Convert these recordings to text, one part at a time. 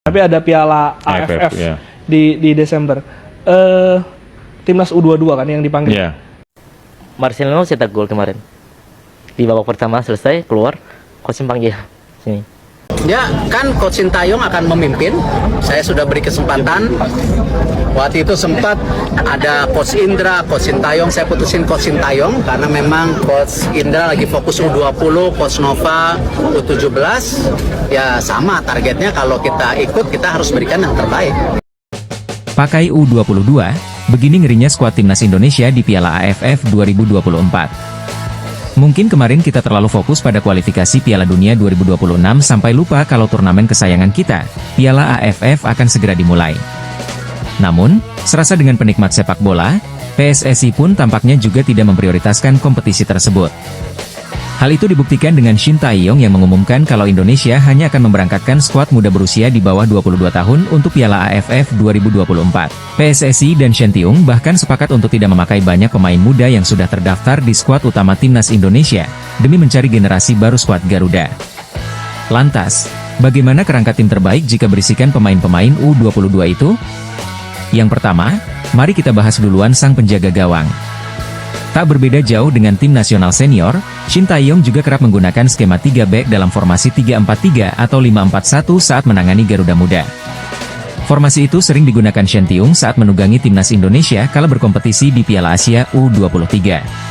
Tapi ada Piala AFF ya. di Desember. Timnas U22 kan yang dipanggil. Iya. Marcelino cetak gol kemarin. Di babak pertama selesai, keluar, coach panggil sini. Ya, kan Coach Sintayong akan memimpin. Saya sudah beri kesempatan. Waktu itu sempat ada Coach Indra, Coach Sintayong. Saya putusin Coach Sintayong karena memang Coach Indra lagi fokus U20, Coach Nova U17. Ya sama targetnya, kalau kita ikut kita harus berikan yang terbaik. Pakai U22, begini ngerinya skuad timnas Indonesia di Piala AFF 2024. Mungkin kemarin kita terlalu fokus pada kualifikasi Piala Dunia 2026 sampai lupa kalau turnamen kesayangan kita, Piala AFF akan segera dimulai. Namun, serasa dengan penikmat sepak bola, PSSI pun tampaknya juga tidak memprioritaskan kompetisi tersebut. Hal itu dibuktikan dengan Shin Tae-yong yang mengumumkan kalau Indonesia hanya akan memberangkatkan skuad muda berusia di bawah 22 tahun untuk Piala AFF 2024. PSSI dan Shin Tae-yong bahkan sepakat untuk tidak memakai banyak pemain muda yang sudah terdaftar di skuad utama timnas Indonesia, demi mencari generasi baru skuad Garuda. Lantas, bagaimana kerangka tim terbaik jika berisikan pemain-pemain U22 itu? Yang pertama, mari kita bahas duluan sang penjaga gawang. Tak berbeda jauh dengan tim nasional senior, Shin Tae-yong juga kerap menggunakan skema 3 back dalam formasi 3-4-3 atau 5-4-1 saat menangani Garuda Muda. Formasi itu sering digunakan Shin Tae-yong saat menunggangi timnas Indonesia kala berkompetisi di Piala Asia U23.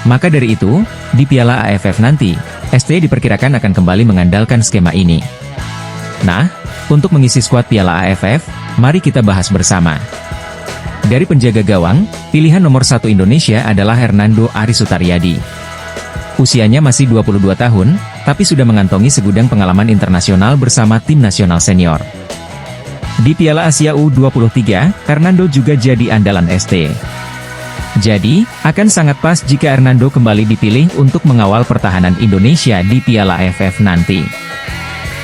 Maka dari itu, di Piala AFF nanti, ST diperkirakan akan kembali mengandalkan skema ini. Nah, untuk mengisi skuad Piala AFF, mari kita bahas bersama. Dari penjaga gawang, pilihan nomor 1 Indonesia adalah Hernando Ari Sutaryadi. Usianya masih 22 tahun, tapi sudah mengantongi segudang pengalaman internasional bersama tim nasional senior. Di Piala Asia U23, Hernando juga jadi andalan ST. Jadi, akan sangat pas jika Hernando kembali dipilih untuk mengawal pertahanan Indonesia di Piala AFF nanti.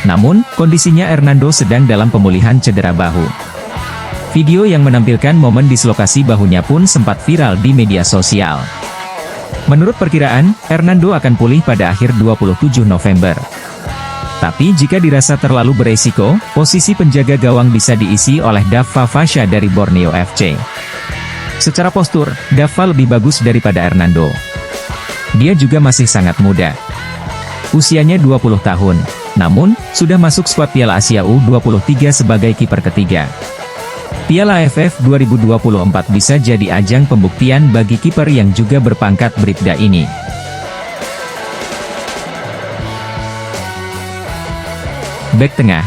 Namun, kondisinya Hernando sedang dalam pemulihan cedera bahu. Video yang menampilkan momen dislokasi bahunya pun sempat viral di media sosial. Menurut perkiraan, Hernando akan pulih pada akhir 27 November. Tapi jika dirasa terlalu beresiko, posisi penjaga gawang bisa diisi oleh Dava Fasha dari Borneo FC. Secara postur, Dava lebih bagus daripada Hernando. Dia juga masih sangat muda. Usianya 20 tahun, namun, sudah masuk skuad Piala Asia U23 sebagai kiper ketiga. Piala AFF 2024 bisa jadi ajang pembuktian bagi kiper yang juga berpangkat bribda ini. Bek tengah.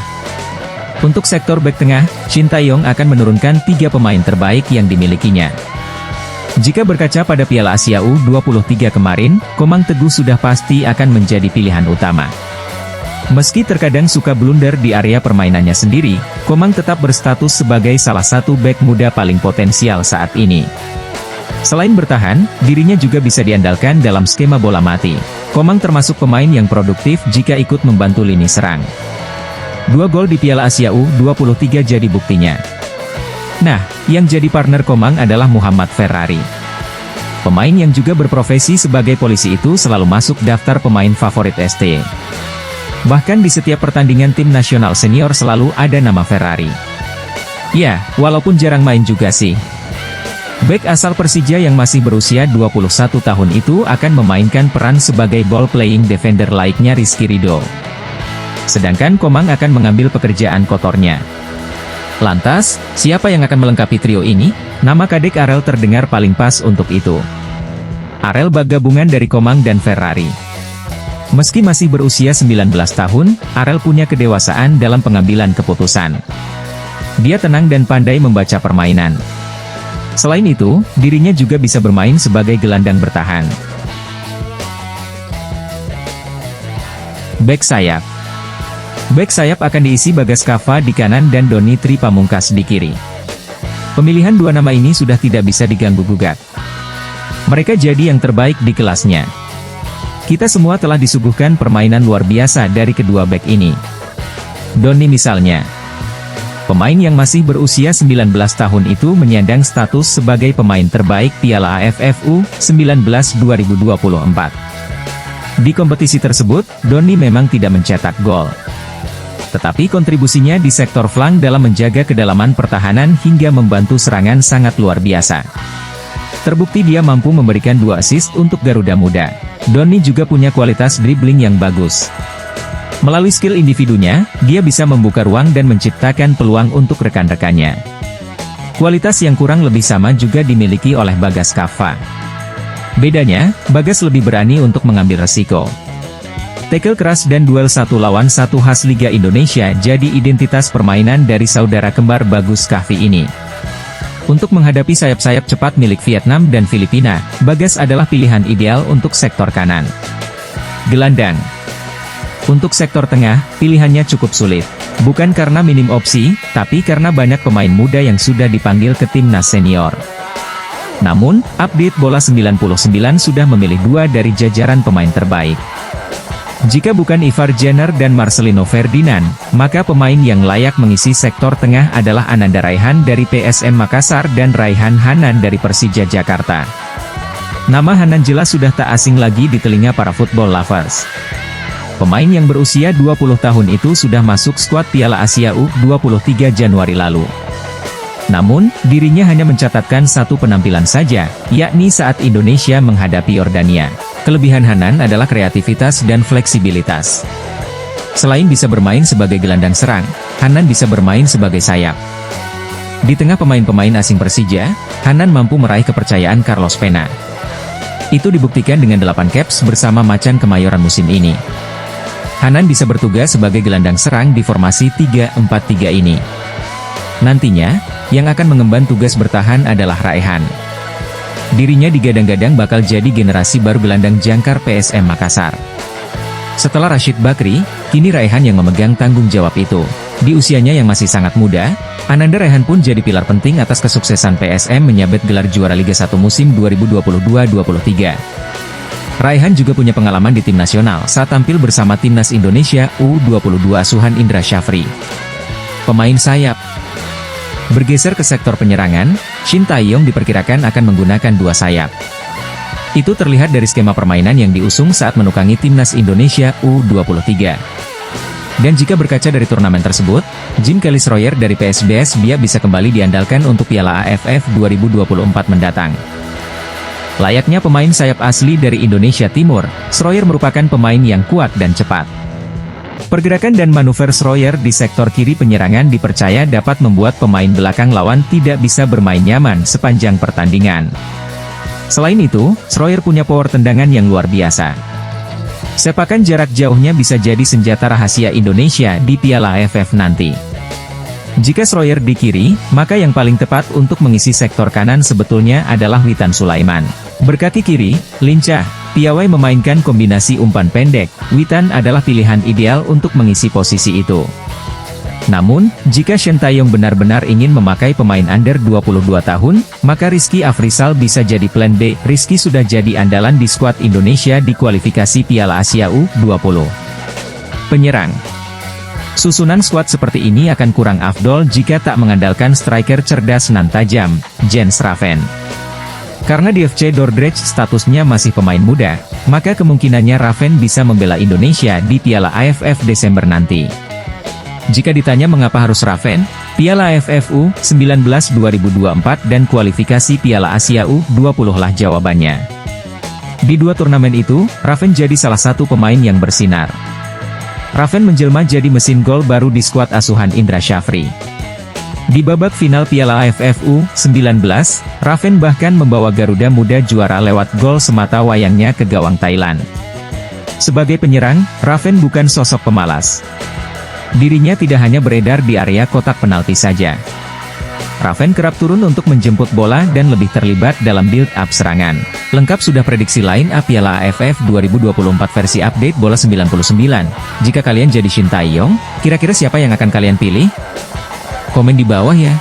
Untuk sektor bek tengah, Shin Tae-yong akan menurunkan 3 pemain terbaik yang dimilikinya. Jika berkaca pada Piala Asia U23 kemarin, Komang Teguh sudah pasti akan menjadi pilihan utama. Meski terkadang suka blunder di area permainannya sendiri, Komang tetap berstatus sebagai salah satu bek muda paling potensial saat ini. Selain bertahan, dirinya juga bisa diandalkan dalam skema bola mati. Komang termasuk pemain yang produktif jika ikut membantu lini serang. 2 gol di Piala Asia U23 jadi buktinya. Nah, yang jadi partner Komang adalah Muhammad Ferrari. Pemain yang juga berprofesi sebagai polisi itu selalu masuk daftar pemain favorit ST. Bahkan di setiap pertandingan tim nasional senior selalu ada nama Ferrari. Ya, walaupun jarang main juga sih. Bek asal Persija yang masih berusia 21 tahun itu akan memainkan peran sebagai ball-playing defender layaknya Rizky Ridho. Sedangkan Komang akan mengambil pekerjaan kotornya. Lantas, siapa yang akan melengkapi trio ini? Nama Kadek Arel terdengar paling pas untuk itu. Arel bak gabungan dari Komang dan Ferrari. Meski masih berusia 19 tahun, Arel punya kedewasaan dalam pengambilan keputusan. Dia tenang dan pandai membaca permainan. Selain itu, dirinya juga bisa bermain sebagai gelandang bertahan. Bek sayap. Bek sayap akan diisi Bagas Kava di kanan dan Doni Tri Pamungkas di kiri. Pemilihan 2 nama ini sudah tidak bisa diganggu-gugat. Mereka jadi yang terbaik di kelasnya. Kita semua telah disuguhkan permainan luar biasa dari kedua bek ini. Doni misalnya. Pemain yang masih berusia 19 tahun itu menyandang status sebagai pemain terbaik Piala AFF U19 2024. Di kompetisi tersebut, Doni memang tidak mencetak gol. Tetapi kontribusinya di sektor flank dalam menjaga kedalaman pertahanan hingga membantu serangan sangat luar biasa. Terbukti dia mampu memberikan 2 assist untuk Garuda Muda. Doni juga punya kualitas dribbling yang bagus. Melalui skill individunya, dia bisa membuka ruang dan menciptakan peluang untuk rekan-rekannya. Kualitas yang kurang lebih sama juga dimiliki oleh Bagas Kava. Bedanya, Bagas lebih berani untuk mengambil resiko. Tackle keras dan duel 1 lawan 1 khas Liga Indonesia jadi identitas permainan dari saudara kembar Bagus Kahvi ini. Untuk menghadapi sayap-sayap cepat milik Vietnam dan Filipina, Bagas adalah pilihan ideal untuk sektor kanan. Gelandang. Untuk sektor tengah, pilihannya cukup sulit. Bukan karena minim opsi, tapi karena banyak pemain muda yang sudah dipanggil ke timnas senior. Namun, update bola 99 sudah memilih 2 dari jajaran pemain terbaik. Jika bukan Ivar Jenner dan Marcelino Ferdinand, maka pemain yang layak mengisi sektor tengah adalah Ananda Raihan dari PSM Makassar dan Raihan Hanan dari Persija Jakarta. Nama Hanan jelas sudah tak asing lagi di telinga para football lovers. Pemain yang berusia 20 tahun itu sudah masuk skuad Piala Asia U23 Januari lalu. Namun, dirinya hanya mencatatkan 1 penampilan saja, yakni saat Indonesia menghadapi Yordania. Kelebihan Hanan adalah kreativitas dan fleksibilitas. Selain bisa bermain sebagai gelandang serang, Hanan bisa bermain sebagai sayap. Di tengah pemain-pemain asing Persija, Hanan mampu meraih kepercayaan Carlos Pena. Itu dibuktikan dengan 8 caps bersama Macan Kemayoran musim ini. Hanan bisa bertugas sebagai gelandang serang di formasi 3-4-3 ini. Nantinya, yang akan mengemban tugas bertahan adalah Raihan. Dirinya digadang-gadang bakal jadi generasi baru gelandang jangkar PSM Makassar. Setelah Rashid Bakri, kini Raihan yang memegang tanggung jawab itu. Di usianya yang masih sangat muda, Ananda Raihan pun jadi pilar penting atas kesuksesan PSM menyabet gelar juara Liga 1 musim 2022-23. Raihan juga punya pengalaman di tim nasional saat tampil bersama timnas Indonesia U22 asuhan Indra Syafri. Pemain sayap. Bergeser ke sektor penyerangan, Shin Tae-yong diperkirakan akan menggunakan 2 sayap. Itu terlihat dari skema permainan yang diusung saat menukangi timnas Indonesia U23. Dan jika berkaca dari turnamen tersebut, Jim Kelly Schroyer dari PSBS Biak bisa kembali diandalkan untuk Piala AFF 2024 mendatang. Layaknya pemain sayap asli dari Indonesia Timur, Schroyer merupakan pemain yang kuat dan cepat. Pergerakan dan manuver Schroyer di sektor kiri penyerangan dipercaya dapat membuat pemain belakang lawan tidak bisa bermain nyaman sepanjang pertandingan. Selain itu, Schroyer punya power tendangan yang luar biasa. Sepakan jarak jauhnya bisa jadi senjata rahasia Indonesia di Piala AFF nanti. Jika Schroyer di kiri, maka yang paling tepat untuk mengisi sektor kanan sebetulnya adalah Witan Sulaiman. Berkaki kiri, lincah, piawai memainkan kombinasi umpan pendek, Witan adalah pilihan ideal untuk mengisi posisi itu. Namun, jika Shin Tae-yong benar-benar ingin memakai pemain under 22 tahun, maka Rizky Afrizal bisa jadi plan B. Rizky sudah jadi andalan di skuad Indonesia di kualifikasi Piala Asia U20. Penyerang. Susunan skuad seperti ini akan kurang afdol jika tak mengandalkan striker cerdas nan tajam, Jens Raven. Karena di FC Dordrecht statusnya masih pemain muda, maka kemungkinannya Raven bisa membela Indonesia di Piala AFF Desember nanti. Jika ditanya mengapa harus Raven, Piala AFF U19 2024 dan kualifikasi Piala Asia U20 lah jawabannya. Di 2 turnamen itu, Raven jadi salah satu pemain yang bersinar. Raven menjelma jadi mesin gol baru di skuad asuhan Indra Syafri. Di babak final Piala AFF U19, Raven bahkan membawa Garuda Muda juara lewat gol semata wayangnya ke gawang Thailand. Sebagai penyerang, Raven bukan sosok pemalas. Dirinya tidak hanya beredar di area kotak penalti saja. Raven kerap turun untuk menjemput bola dan lebih terlibat dalam build-up serangan. Lengkap sudah prediksi line up Piala AFF 2024 versi update bola 99. Jika kalian jadi Shin Tae-yong, kira-kira siapa yang akan kalian pilih? Komen di bawah ya.